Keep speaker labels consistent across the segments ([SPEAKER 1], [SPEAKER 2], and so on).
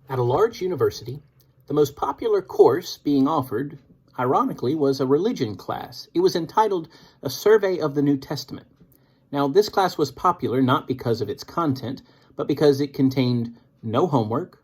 [SPEAKER 1] At a large university, the most popular course being offered, ironically, was a religion class. It was entitled A Survey of the New Testament. Now, this class was popular not because of its content, but because it contained no homework,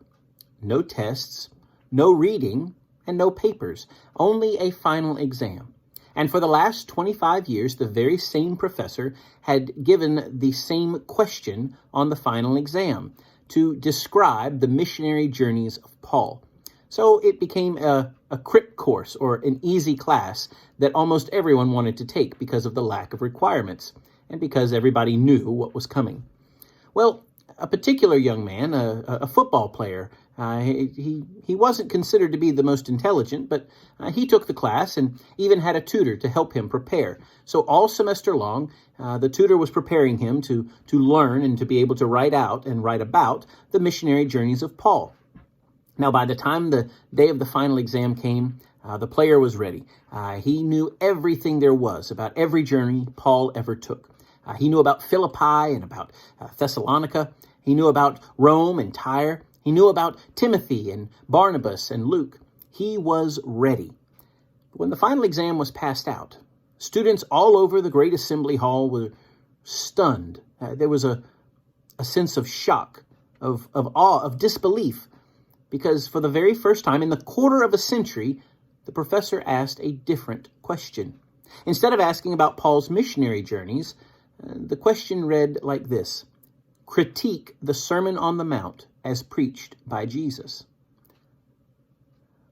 [SPEAKER 1] no tests, no reading, and no papers, only a final exam. And for the last 25 years, the very same professor had given the same question on the final exam to describe the missionary journeys of Paul. So it became a crit course, or an easy class that almost everyone wanted to take because of the lack of requirements and because everybody knew what was coming. Well, a particular young man, a football player, he wasn't considered to be the most intelligent, but he took the class and even had a tutor to help him prepare. So all semester long, the tutor was preparing him to learn and to be able to write out and write about the missionary journeys of Paul. Now, by the time the day of the final exam came, the player was ready. He knew everything there was about every journey Paul ever took. He knew about Philippi and about Thessalonica. He knew about Rome and Tyre. He knew about Timothy and Barnabas and Luke. He was ready. When the final exam was passed out, students all over the great assembly hall were stunned. There was a sense of shock, of awe, of disbelief, because for the very first time in the quarter of a century, the professor asked a different question. Instead of asking about Paul's missionary journeys, the question read like this: critique the Sermon on the Mount as preached by Jesus.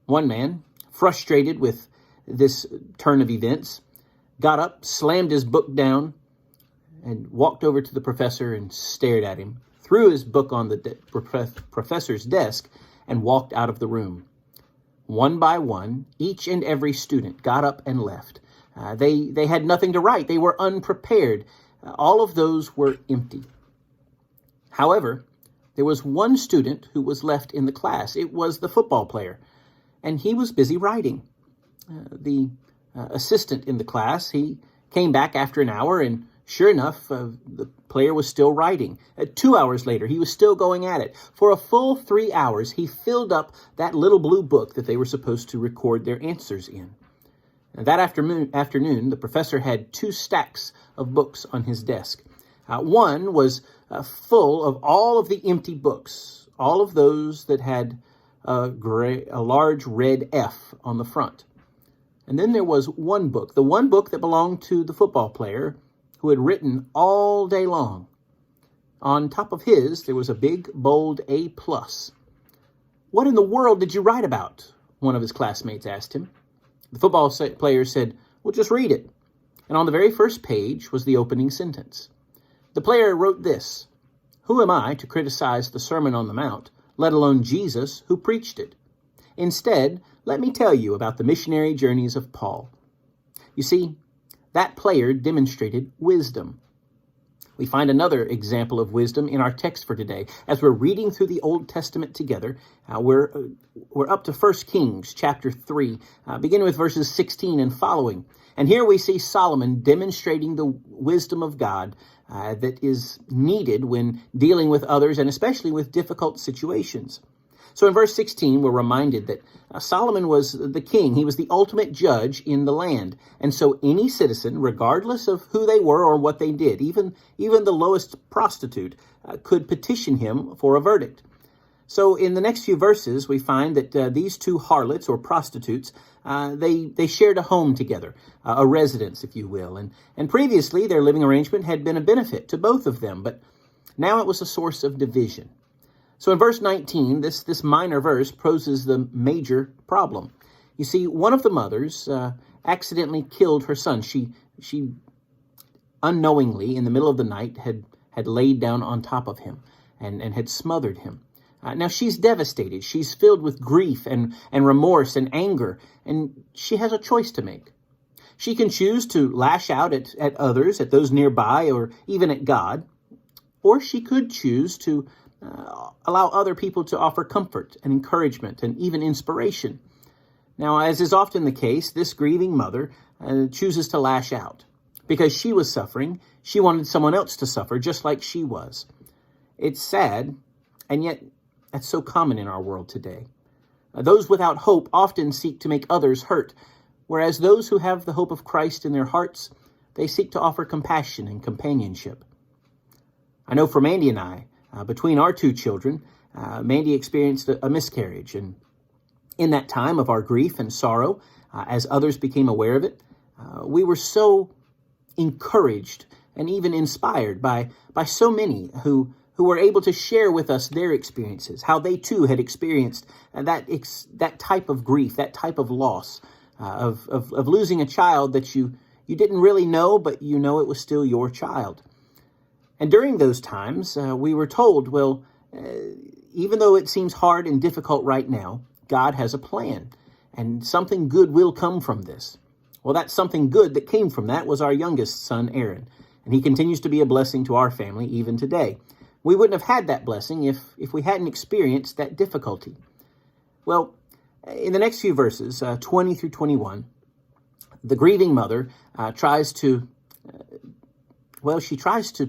[SPEAKER 1] One man, frustrated with this turn of events, got up, slammed his book down, and walked over to the professor and stared at him, threw his book on the professor's desk, and walked out of the room. One by one, each and every student got up and left. They had nothing to write. They were unprepared. All of those were empty. However, there was one student who was left in the class. It was the football player, and he was busy writing. The assistant in the class, he came back after an hour, and sure enough, the player was still writing. 2 hours later, he was still going at it. For a full 3 hours, he filled up that little blue book that they were supposed to record their answers in. That afternoon, the professor had 2 stacks of books on his desk. One was full of all of the empty books, all of those that had a large red F on the front. And then there was one book, the one book that belonged to the football player who had written all day long. On top of his, there was a big, bold A+. "What in the world did you write about?" one of his classmates asked him. The football player said, "Well, just read it." And on the very first page was the opening sentence. The player wrote this: "Who am I to criticize the Sermon on the Mount, let alone Jesus who preached it? Instead, let me tell you about the missionary journeys of Paul." You see, that player demonstrated wisdom. We find another example of wisdom in our text for today. As we're reading through the Old Testament together, we're up to 1 Kings chapter 3, beginning with verses 16 and following. And here we see Solomon demonstrating the wisdom of God that is needed when dealing with others and especially with difficult situations. So in verse 16, we're reminded that Solomon was the king. He was the ultimate judge in the land. And so any citizen, regardless of who they were or what they did, even the lowest prostitute, could petition him for a verdict. So in the next few verses, we find that these 2 harlots or prostitutes, they shared a home together, a residence, if you will. And previously, their living arrangement had been a benefit to both of them, but now it was a source of division. So in verse 19, this minor verse poses the major problem. You see, one of the mothers accidentally killed her son. She unknowingly, in the middle of the night, had laid down on top of him and had smothered him. Now she's devastated. She's filled with grief and remorse and anger, and she has a choice to make. She can choose to lash out at others, at those nearby, or even at God, or she could choose to allow other people to offer comfort and encouragement and even inspiration. Now, as is often the case, this grieving mother chooses to lash out. Because she was suffering, she wanted someone else to suffer just like she was. It's sad, and yet That's so common in our world today. Those without hope often seek to make others hurt, whereas those who have the hope of Christ in their hearts, they seek to offer compassion and companionship. I know for Mandy and I, between our two children, Mandy experienced a miscarriage, and in that time of our grief and sorrow, as others became aware of it, we were so encouraged and even inspired by so many who were able to share with us their experiences, how they too had experienced that type of grief, that type of loss, of losing a child that you didn't really know, but you know it was still your child. And during those times, we were told, well, even though it seems hard and difficult right now, God has a plan, and something good will come from this. Well, that something good that came from that was our youngest son, Aaron, and he continues to be a blessing to our family even today. We wouldn't have had that blessing if we hadn't experienced that difficulty. Well, in the next few verses, 20 through 21, the grieving mother tries to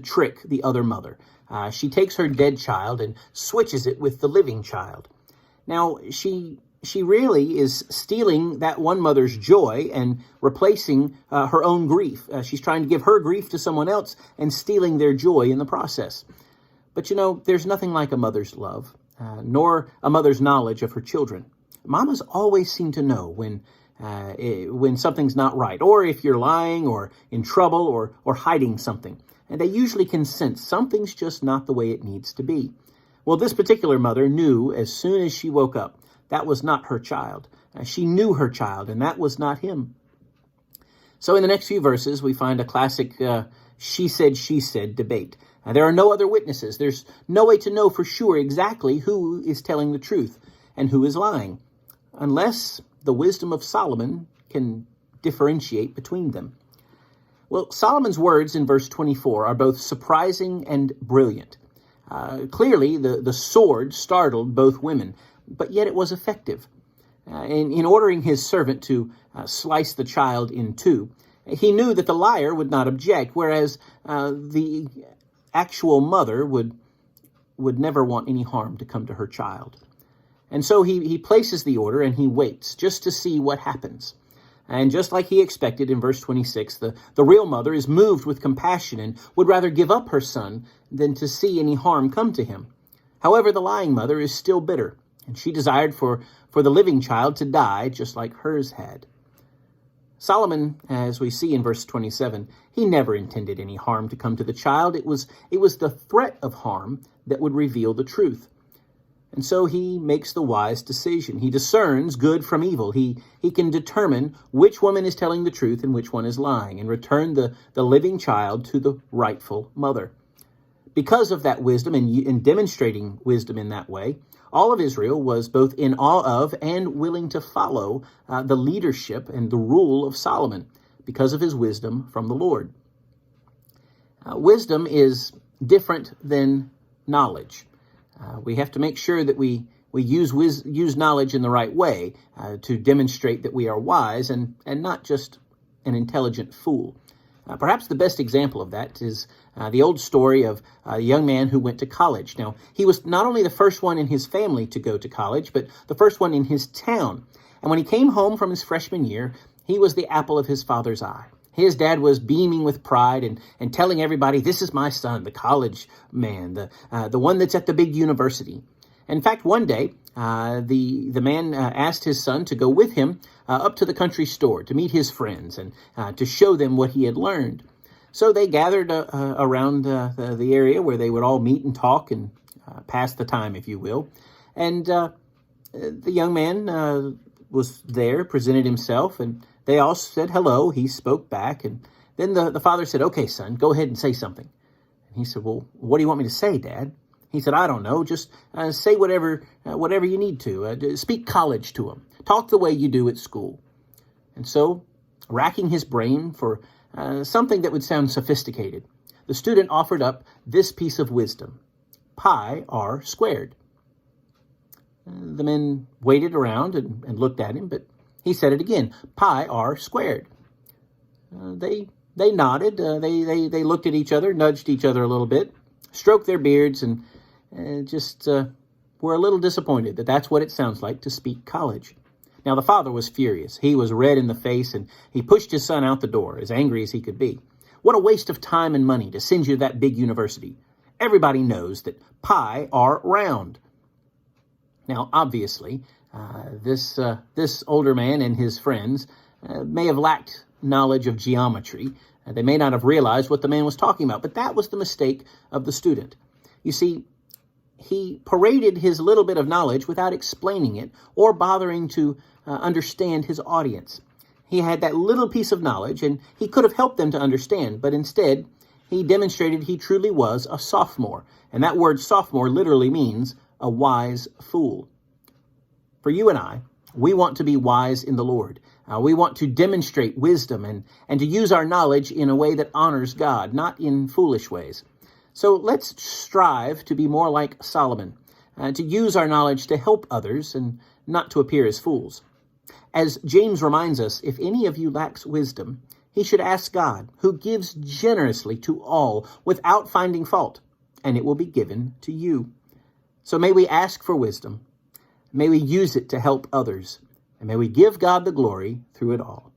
[SPEAKER 1] trick the other mother. She takes her dead child and switches it with the living child. Now, she really is stealing that one mother's joy and replacing her own grief. She's trying to give her grief to someone else and stealing their joy in the process. But there's nothing like a mother's love, nor a mother's knowledge of her children. Mamas always seem to know when something's not right, or if you're lying or in trouble or hiding something. And they usually can sense something's just not the way it needs to be. Well, this particular mother knew as soon as she woke up that was not her child. She knew her child, and that was not him. So in the next few verses, we find a classic she said debate. There are no other witnesses. There's no way to know for sure exactly who is telling the truth and who is lying, unless the wisdom of Solomon can differentiate between them. Well, Solomon's words in verse 24 are both surprising and brilliant. Clearly, the sword startled both women, but yet it was effective. In ordering his servant to slice the child in two, he knew that the liar would not object, whereas the actual mother would never want any harm to come to her child. And so he places the order and he waits just to see what happens. And just like he expected in verse 26, the real mother is moved with compassion and would rather give up her son than to see any harm come to him. However, the lying mother is still bitter, and she desired for the living child to die just like hers had. Solomon, as we see in verse 27, he never intended any harm to come to the child. It was the threat of harm that would reveal the truth. And so he makes the wise decision. He discerns good from evil. He can determine which woman is telling the truth and which one is lying, and return the living child to the rightful mother. Because of that wisdom and in demonstrating wisdom in that way, all of Israel was both in awe of and willing to follow the leadership and the rule of Solomon because of his wisdom from the Lord. Wisdom is different than knowledge. We have to make sure that we use knowledge in the right way to demonstrate that we are wise and not just an intelligent fool. Perhaps the best example of that is the old story of a young man who went to college. Now, he was not only the first one in his family to go to college, but the first one in his town. And when he came home from his freshman year, he was the apple of his father's eye. His dad was beaming with pride and telling everybody, "This is my son, the college man, the one that's at the big university." In fact, one day, the man asked his son to go with him up to the country store to meet his friends and to show them what he had learned. So they gathered around the area where they would all meet and talk and pass the time, if you will. And the young man was there, presented himself, and they all said hello. He spoke back, and then the father said, "Okay, son, go ahead and say something." And he said, "Well, what do you want me to say, Dad?" He said, "I don't know. Just say whatever you need to. Speak college to him. Talk the way you do at school." And so, racking his brain for something that would sound sophisticated, the student offered up this piece of wisdom: pi r squared. The men waited around and looked at him, but he said it again: pi r squared. They nodded. They looked at each other, nudged each other a little bit, stroked their beards, and just were a little disappointed that that's what it sounds like to speak college. Now, the father was furious. He was red in the face, and he pushed his son out the door, as angry as he could be. What a waste of time and money to send you to that big university. Everybody knows that pi are round. Now, obviously, this older man and his friends may have lacked knowledge of geometry. They may not have realized what the man was talking about, but that was the mistake of the student. You see, he paraded his little bit of knowledge without explaining it or bothering to understand his audience. He had that little piece of knowledge, and he could have helped them to understand, but instead, he demonstrated he truly was a sophomore. And that word sophomore literally means a wise fool. For you and I, we want to be wise in the Lord. We want to demonstrate wisdom and to use our knowledge in a way that honors God, not in foolish ways. So let's strive to be more like Solomon, to use our knowledge to help others and not to appear as fools. As James reminds us, if any of you lacks wisdom, he should ask God, who gives generously to all without finding fault, and it will be given to you. So may we ask for wisdom. May we use it to help others, and may we give God the glory through it all.